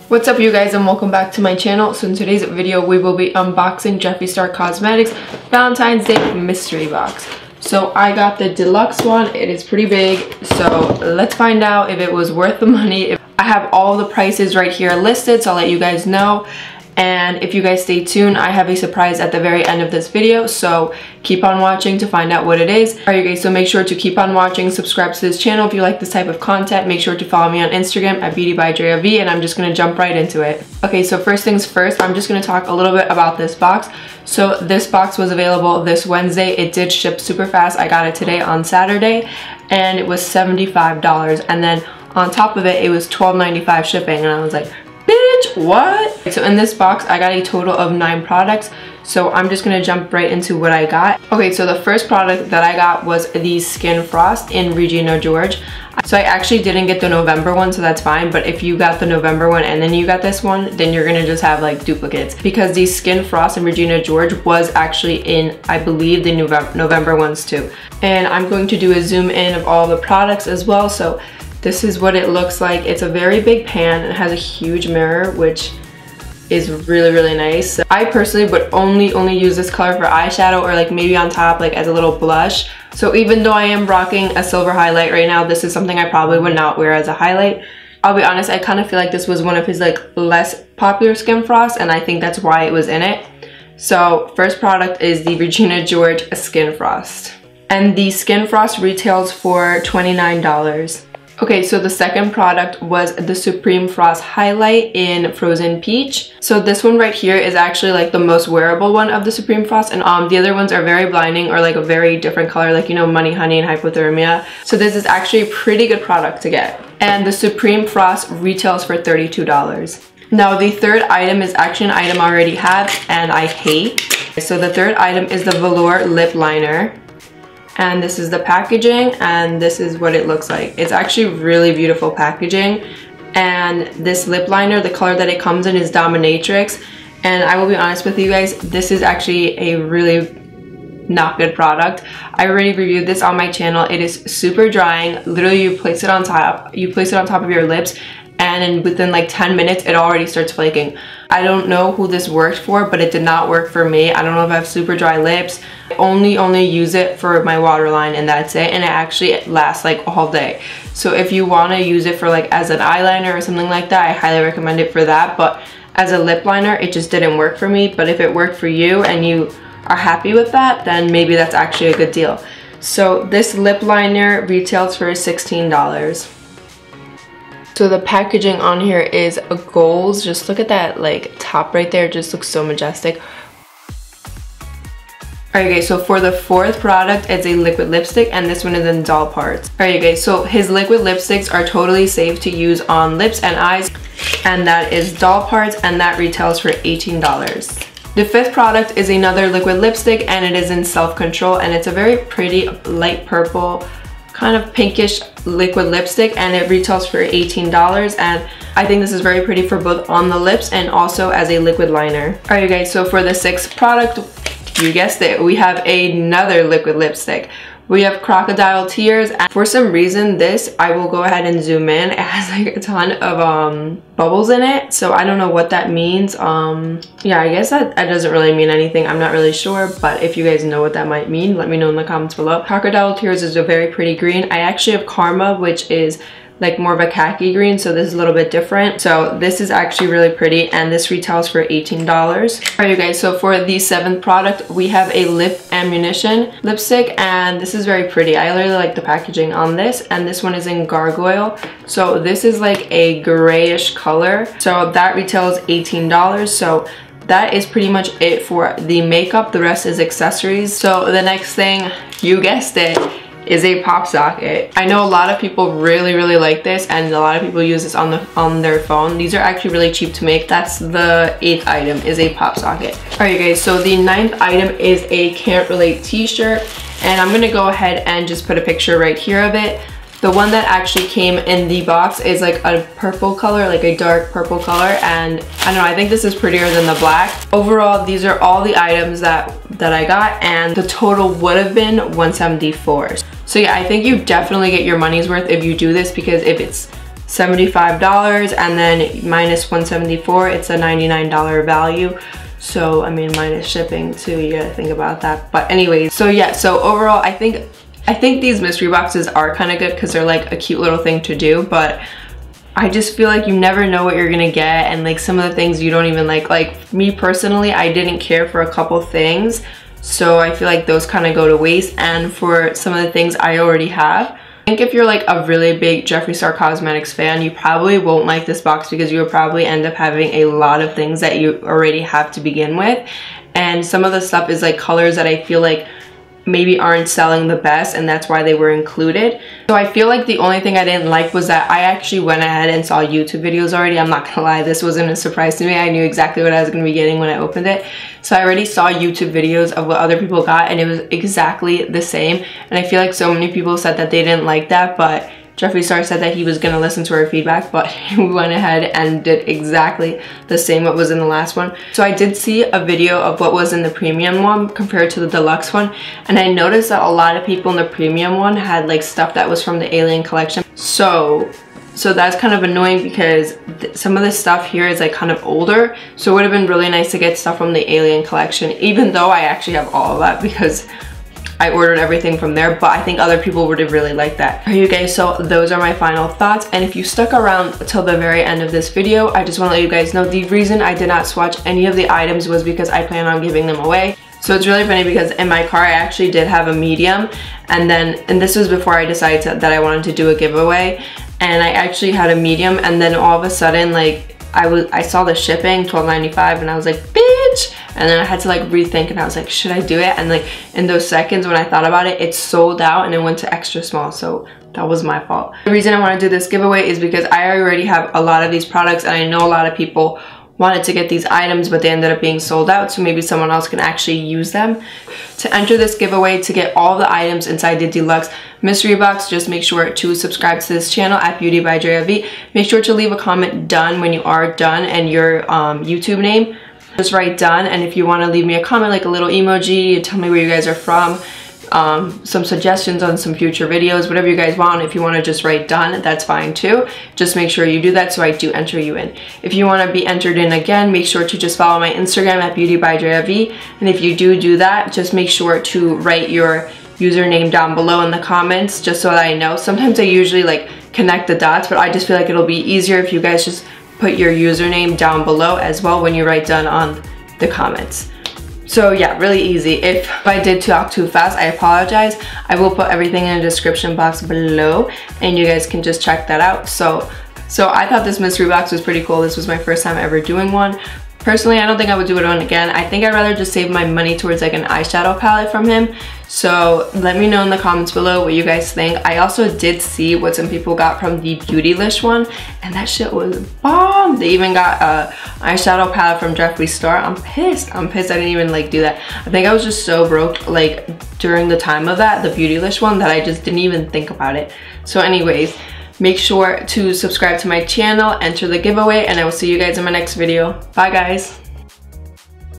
What's up you guys, and welcome back to my channel. So in today's video we will be unboxing Jeffree Star Cosmetics Valentine's Day mystery box. So I got the deluxe one. It is pretty big, so let's find out if it was worth the money. I have all the prices right here listed, so I'll let you guys know. And if you guys stay tuned, I have a surprise at the very end of this video, so keep on watching to find out what it is. Alright guys, so make sure to keep on watching, subscribe to this channel if you like this type of content. Make sure to follow me on Instagram at beautybydreav, and I'm just gonna jump right into it. Okay, so first things first, I'm just gonna talk a little bit about this box. So this box was available this Wednesday. It did ship super fast. I got it today on Saturday, and it was $75. And then on top of it, it was $12.95 shipping, and I was like, bitch, what? So in this box I got a total of 9 products, so I'm just gonna jump right into what I got. Okay, so the first product that I got was the Skin Frost in Regina George. So I actually didn't get the November one, so that's fine, but if you got the November one and then you got this one, then you're gonna just have like duplicates, because the Skin Frost in Regina George was actually in, I believe, the November ones too. And I'm going to do a zoom in of all the products as well. So this is what it looks like. It's a very big pan and it has a huge mirror, which is really nice. So I personally would only use this color for eyeshadow, or like maybe on top like as a little blush. So even though I am rocking a silver highlight right now, this is something I probably would not wear as a highlight. I'll be honest, I kind of feel like this was one of his like less popular Skin Frost, and I think that's why it was in it. So first product is the Regina George Skin Frost, and the Skin Frost retails for $29. Okay, so the second product was the Supreme Frost Highlight in Frozen Peach. So this one right here is actually like the most wearable one of the Supreme Frost, and the other ones are very blinding or like a very different color, like, you know, Money Honey and Hypothermia. So this is actually a pretty good product to get. And the Supreme Frost retails for $32. Now the third item is actually an item I already have and I hate. So the third item is the Velour Lip Liner. And this is the packaging, and this is what it looks like. It's actually really beautiful packaging. And this lip liner, the color that it comes in is Dominatrix. And I will be honest with you guys, this is actually a really not good product. I already reviewed this on my channel. It is super drying. Literally, you place it on top of your lips, and within like 10 minutes it already starts flaking. I don't know who this worked for, but it did not work for me. I don't know if I have super dry lips. I only use it for my waterline, and that's it, and it actually lasts like all day. So if you want to use it for like as an eyeliner or something like that, I highly recommend it for that. But as a lip liner, it just didn't work for me. But if it worked for you and you are happy with that, then maybe that's actually a good deal. So this lip liner retails for $16. So the packaging on here is a gold. Just look at that like top right there, it just looks so majestic. Alright guys, so for the fourth product, it's a liquid lipstick, and this one is in doll parts. Alright guys, so his liquid lipsticks are totally safe to use on lips and eyes, and that is doll parts, and that retails for $18. The fifth product is another liquid lipstick, and it is in Self Control, and it's a very pretty light purple, kind of pinkish liquid lipstick, and it retails for $18. And I think this is very pretty for both on the lips and also as a liquid liner. Alright guys, so for the sixth product, you guessed it, we have another liquid lipstick. We have Crocodile Tears, and for some reason this, I will go ahead and zoom in, it has like a ton of bubbles in it, so I don't know what that means. Yeah, I guess that doesn't really mean anything, I'm not really sure, but if you guys know what that might mean, let me know in the comments below. Crocodile Tears is a very pretty green. I actually have Karma, which is like more of a khaki green, so this is a little bit different. So this is actually really pretty, and this retails for $18. Alright you guys, so for the seventh product, we have a Lip Ammunition lipstick, and this is very pretty. I really like the packaging on this, and this one is in Gargoyle. So this is like a grayish color, so that retails $18. So that is pretty much it for the makeup. The rest is accessories. So the next thing, you guessed it, is a pop socket. I know a lot of people really like this, and a lot of people use this on their phone. These are actually really cheap to make. That's the 8th item, is a pop socket. Alright guys, so the 9th item is a Can't Relate t-shirt, and I'm gonna go ahead and just put a picture right here of it. The one that actually came in the box is like a purple color, like a dark purple color, and I don't know, I think this is prettier than the black. Overall, these are all the items that I got, and the total would have been $174. So yeah, I think you definitely get your money's worth if you do this, because if it's $75, and then minus $174, it's a $99 value. So I mean, minus shipping too, you gotta think about that. But anyways, so yeah, so overall I think these mystery boxes are kind of good because they're like a cute little thing to do, but I just feel like you never know what you're gonna get, and like some of the things you don't even like me personally, I didn't care for a couple things, so I feel like those kind of go to waste. And for some of the things I already have, I think if you're like a really big Jeffree Star Cosmetics fan, you probably won't like this box because you will probably end up having a lot of things that you already have to begin with, and some of the stuff is like colors that I feel like maybe aren't selling the best, and that's why they were included. So I feel like the only thing I didn't like was that I actually went ahead and saw YouTube videos already. I'm not gonna lie, this wasn't a surprise to me. I knew exactly what I was gonna be getting when I opened it. So I already saw YouTube videos of what other people got, and it was exactly the same. And I feel like so many people said that they didn't like that, but Jeffree Star said that he was gonna listen to our feedback, but he went ahead and did exactly the same what was in the last one. So I did see a video of what was in the premium one compared to the deluxe one, and I noticed that a lot of people in the premium one had like stuff that was from the Alien collection. So that's kind of annoying because some of the stuff here is like kind of older, so it would have been really nice to get stuff from the Alien collection, even though I actually have all of that because I ordered everything from there, but I think other people would have really liked that. Alright, you guys, so those are my final thoughts, and if you stuck around till the very end of this video, I just want to let you guys know the reason I did not swatch any of the items was because I plan on giving them away. So it's really funny because in my car I actually did have a medium, and this was before I decided that I wanted to do a giveaway, and I actually had a medium, and then all of a sudden like I saw the shipping, $12.95, and I was like, bitch! And then I had to like rethink, and I was like, should I do it? And like in those seconds when I thought about it, it sold out and it went to extra small, so that was my fault. The reason I want to do this giveaway is because I already have a lot of these products, and I know a lot of people wanted to get these items, but they ended up being sold out, so maybe someone else can actually use them. To enter this giveaway, to get all the items inside the deluxe mystery box, just make sure to subscribe to this channel at Beauty by JRV. Make sure to leave a comment done when you are done, and your YouTube name. Just write done, and if you want to leave me a comment, like a little emoji, tell me where you guys are from, some suggestions on some future videos, whatever you guys want. If you want to just write done, that's fine too. Just make sure you do that so I do enter you in. If you want to be entered in again, make sure to just follow my Instagram at Beauty by JRV, and if you do that, just make sure to write your username down below in the comments, just so that I know. Sometimes I usually like connect the dots, but I just feel like it'll be easier if you guys just put your username down below as well when you write done on the comments. So yeah, really easy. If I did talk too fast, I apologize. I will put everything in the description box below, and you guys can just check that out. So I thought this mystery box was pretty cool. This was my first time ever doing one. Personally, I don't think I would do it on again. I think I'd rather just save my money towards like an eyeshadow palette from him. So let me know in the comments below what you guys think. I also did see what some people got from the Beautylish one, and that shit was bomb. They even got a eyeshadow palette from Jeffree Star. I'm pissed I didn't even like do that. I think I was just so broke like during the time of that, the Beautylish one, that I just didn't even think about it. So anyways, make sure to subscribe to my channel, enter the giveaway, and I will see you guys in my next video. Bye guys.